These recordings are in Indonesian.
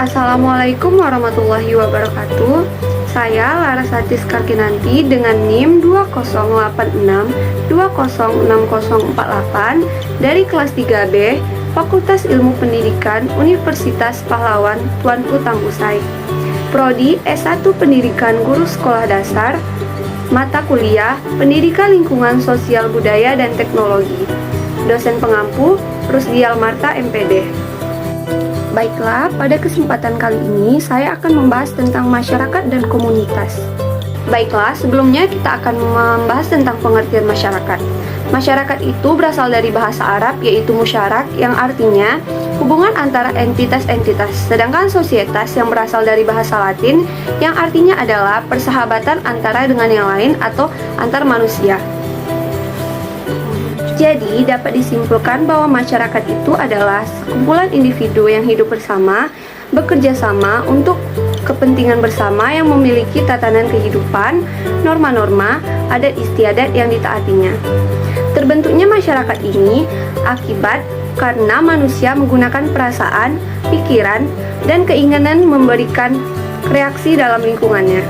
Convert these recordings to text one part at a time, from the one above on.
Assalamualaikum warahmatullahi wabarakatuh. Saya Larasati Skarkinanti dengan NIM 2086206048 dari kelas 3B Fakultas Ilmu Pendidikan Universitas Pahlawan Tuanku Tangkusai. Prodi S1 Pendidikan Guru Sekolah Dasar, mata kuliah Pendidikan Lingkungan Sosial Budaya dan Teknologi. Dosen pengampu Rusdial Marta MPD. Baiklah, pada kesempatan kali ini saya akan membahas tentang masyarakat dan komunitas. Baiklah, sebelumnya kita akan membahas tentang pengertian masyarakat. Masyarakat itu berasal dari bahasa Arab yaitu musyarak yang artinya hubungan antara entitas-entitas. Sedangkan sosietas yang berasal dari bahasa Latin yang artinya adalah persahabatan antara dengan yang lain atau antar manusia. Jadi, dapat disimpulkan bahwa masyarakat itu adalah sekumpulan individu yang hidup bersama, bekerja sama untuk kepentingan bersama yang memiliki tatanan kehidupan, norma-norma, adat istiadat yang ditaatinya. Terbentuknya masyarakat ini akibat karena manusia menggunakan perasaan, pikiran, dan keinginan memberikan reaksi dalam lingkungannya.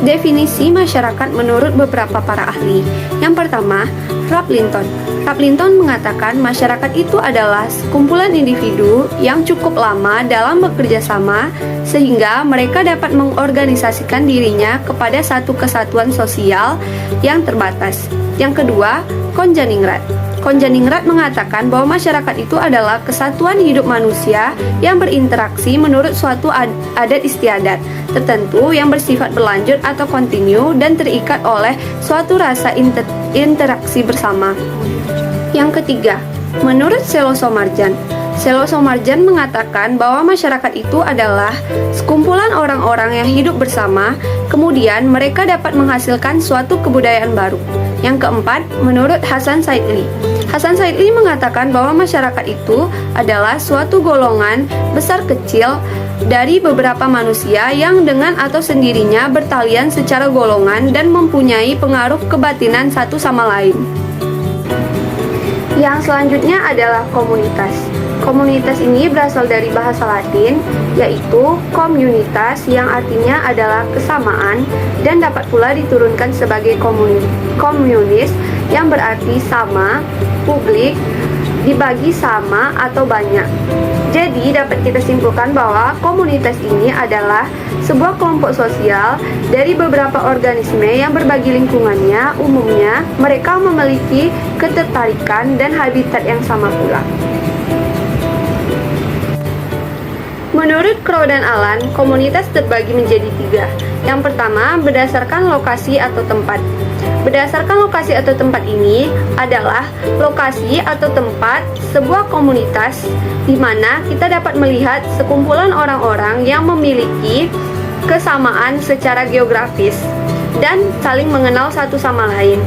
Definisi masyarakat menurut beberapa para ahli. Yang pertama, Ralph Linton. Ralph Linton mengatakan masyarakat itu adalah sekumpulan individu yang cukup lama dalam bekerja sama sehingga mereka dapat mengorganisasikan dirinya kepada satu kesatuan sosial yang terbatas. Yang kedua, Konjaningrat. Konjaningrat mengatakan bahwa masyarakat itu adalah kesatuan hidup manusia yang berinteraksi menurut suatu adat istiadat tertentu yang bersifat berlanjut atau kontinu dan terikat oleh suatu rasa interaksi bersama. Yang ketiga, menurut Sello Somarjan. Sello Somarjan mengatakan bahwa masyarakat itu adalah sekumpulan orang-orang yang hidup bersama, kemudian mereka dapat menghasilkan suatu kebudayaan baru. Yang keempat, menurut Hasan Saidli. Hasan Saidli mengatakan bahwa masyarakat itu adalah suatu golongan besar kecil dari beberapa manusia yang dengan atau sendirinya bertalian secara golongan dan mempunyai pengaruh kebatinan satu sama lain. Yang selanjutnya adalah komunitas. Komunitas ini berasal dari bahasa Latin, yaitu komunitas yang artinya adalah kesamaan dan dapat pula diturunkan sebagai komunis yang berarti sama, publik, dibagi sama atau banyak. Jadi dapat kita simpulkan bahwa komunitas ini adalah sebuah kelompok sosial dari beberapa organisme yang berbagi lingkungannya. Umumnya mereka memiliki ketertarikan dan habitat yang sama pula. Menurut Crow dan Allan, komunitas terbagi menjadi tiga. Yang pertama, berdasarkan lokasi atau tempat. Berdasarkan lokasi atau tempat ini adalah lokasi atau tempat sebuah komunitas di mana kita dapat melihat sekumpulan orang-orang yang memiliki kesamaan secara geografis dan saling mengenal satu sama lain.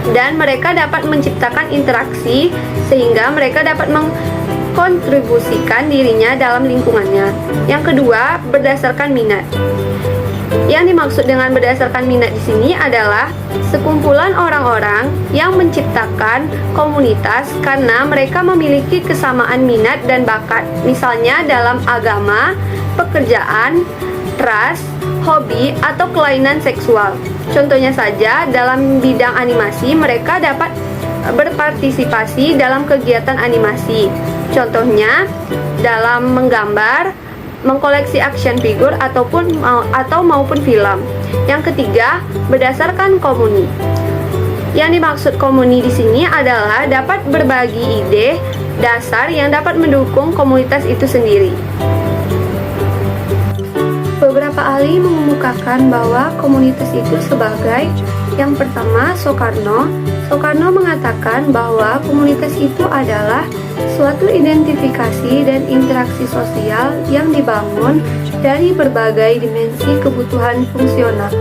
Dan mereka dapat menciptakan interaksi sehingga mereka dapat kontribusikan dirinya dalam lingkungannya. Yang kedua, berdasarkan minat. Yang dimaksud dengan berdasarkan minat di sini adalah sekumpulan orang-orang yang menciptakan komunitas karena mereka memiliki kesamaan minat dan bakat, misalnya dalam agama, pekerjaan, ras, hobi, atau kelainan seksual. Contohnya saja, dalam bidang animasi mereka dapat berpartisipasi dalam kegiatan animasi. Contohnya dalam menggambar, mengkoleksi action figure maupun film. Yang ketiga, berdasarkan komuni. Yang dimaksud komuni di sini adalah dapat berbagi ide dasar yang dapat mendukung komunitas itu sendiri. Beberapa ahli mengemukakan bahwa komunitas itu sebagai yang pertama, Soekarno. Soekarno mengatakan bahwa komunitas itu adalah suatu identifikasi dan interaksi sosial yang dibangun dari berbagai dimensi kebutuhan fungsional.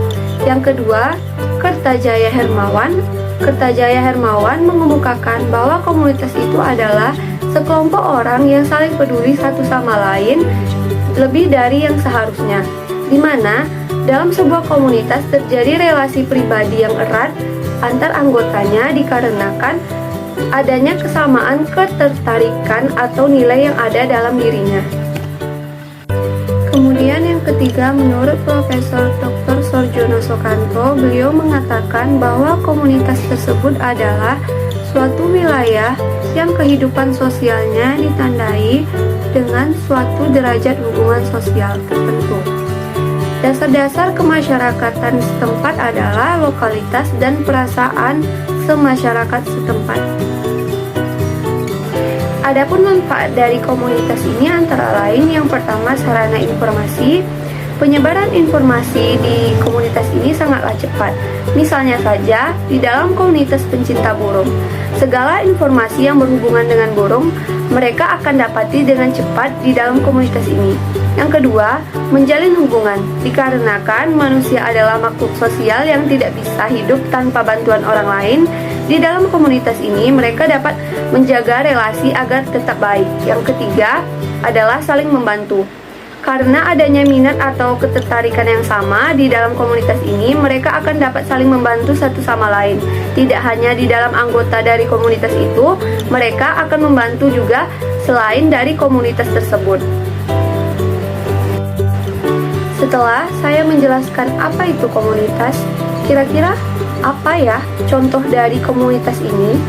Yang kedua, Kertajaya Hermawan. Kertajaya Hermawan mengemukakan bahwa komunitas itu adalah sekelompok orang yang saling peduli satu sama lain lebih dari yang seharusnya, di mana dalam sebuah komunitas terjadi relasi pribadi yang erat antar anggotanya dikarenakan adanya kesamaan ketertarikan atau nilai yang ada dalam dirinya. ketiga, menurut Profesor Dr. Sorjono Soekanto, beliau mengatakan bahwa komunitas tersebut adalah suatu wilayah yang kehidupan sosialnya ditandai dengan suatu derajat hubungan sosial tertentu. Dasar-dasar kemasyarakatan setempat adalah lokalitas dan perasaan semasyarakat setempat. Adapun manfaat dari komunitas ini antara lain yang pertama sarana informasi. Penyebaran informasi di komunitas ini sangatlah cepat. Misalnya saja, di dalam komunitas pencinta burung, segala informasi yang berhubungan dengan burung, mereka akan dapati dengan cepat di dalam komunitas ini. Yang kedua, menjalin hubungan. Dikarenakan manusia adalah makhluk sosial yang tidak bisa hidup tanpa bantuan orang lain, di dalam komunitas ini mereka dapat menjaga relasi agar tetap baik. Yang ketiga adalah saling membantu. Karena adanya minat atau ketertarikan yang sama di dalam komunitas ini, mereka akan dapat saling membantu satu sama lain. Tidak hanya di dalam anggota dari komunitas itu, mereka akan membantu juga selain dari komunitas tersebut. Setelah saya menjelaskan apa itu komunitas, kira-kira apa ya contoh dari komunitas ini?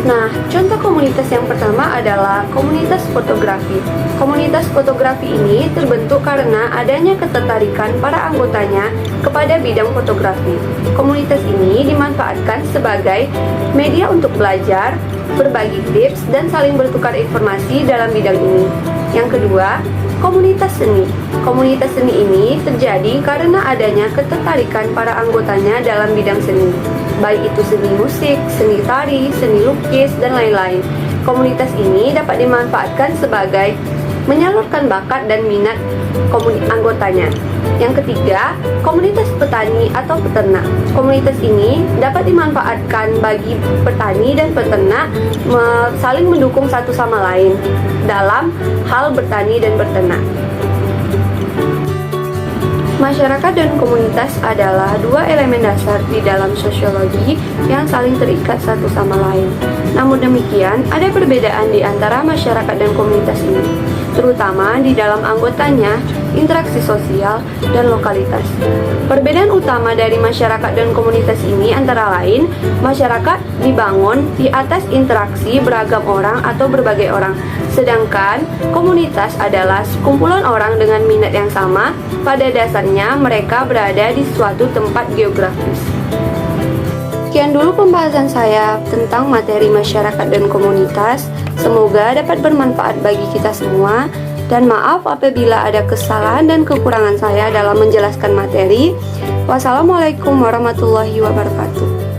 Nah, contoh komunitas yang pertama adalah komunitas fotografi. Komunitas fotografi ini terbentuk karena adanya ketertarikan para anggotanya kepada bidang fotografi. Komunitas ini dimanfaatkan sebagai media untuk belajar, berbagi tips, dan saling bertukar informasi dalam bidang ini. Yang kedua, komunitas seni. Komunitas seni ini terjadi karena adanya ketertarikan para anggotanya dalam bidang seni, baik itu seni musik, seni tari, seni lukis, dan lain-lain. Komunitas ini dapat dimanfaatkan sebagai menyalurkan bakat dan minat anggotanya. Yang ketiga, komunitas petani atau peternak. Komunitas ini dapat dimanfaatkan bagi petani dan peternak saling mendukung satu sama lain dalam hal bertani dan beternak. Masyarakat dan komunitas adalah dua elemen dasar di dalam sosiologi yang saling terikat satu sama lain. Namun demikian, ada perbedaan di antara masyarakat dan komunitas ini, terutama di dalam anggotanya, interaksi sosial, dan lokalitas. Perbedaan utama dari masyarakat dan komunitas ini antara lain, masyarakat dibangun di atas interaksi beragam orang atau berbagai orang, sedangkan komunitas adalah sekumpulan orang dengan minat yang sama. Pada dasarnya mereka berada di suatu tempat geografis. Sekian dulu pembahasan saya tentang materi masyarakat dan komunitas. Semoga dapat bermanfaat bagi kita semua. Dan maaf apabila ada kesalahan dan kekurangan saya dalam menjelaskan materi. Wassalamualaikum warahmatullahi wabarakatuh.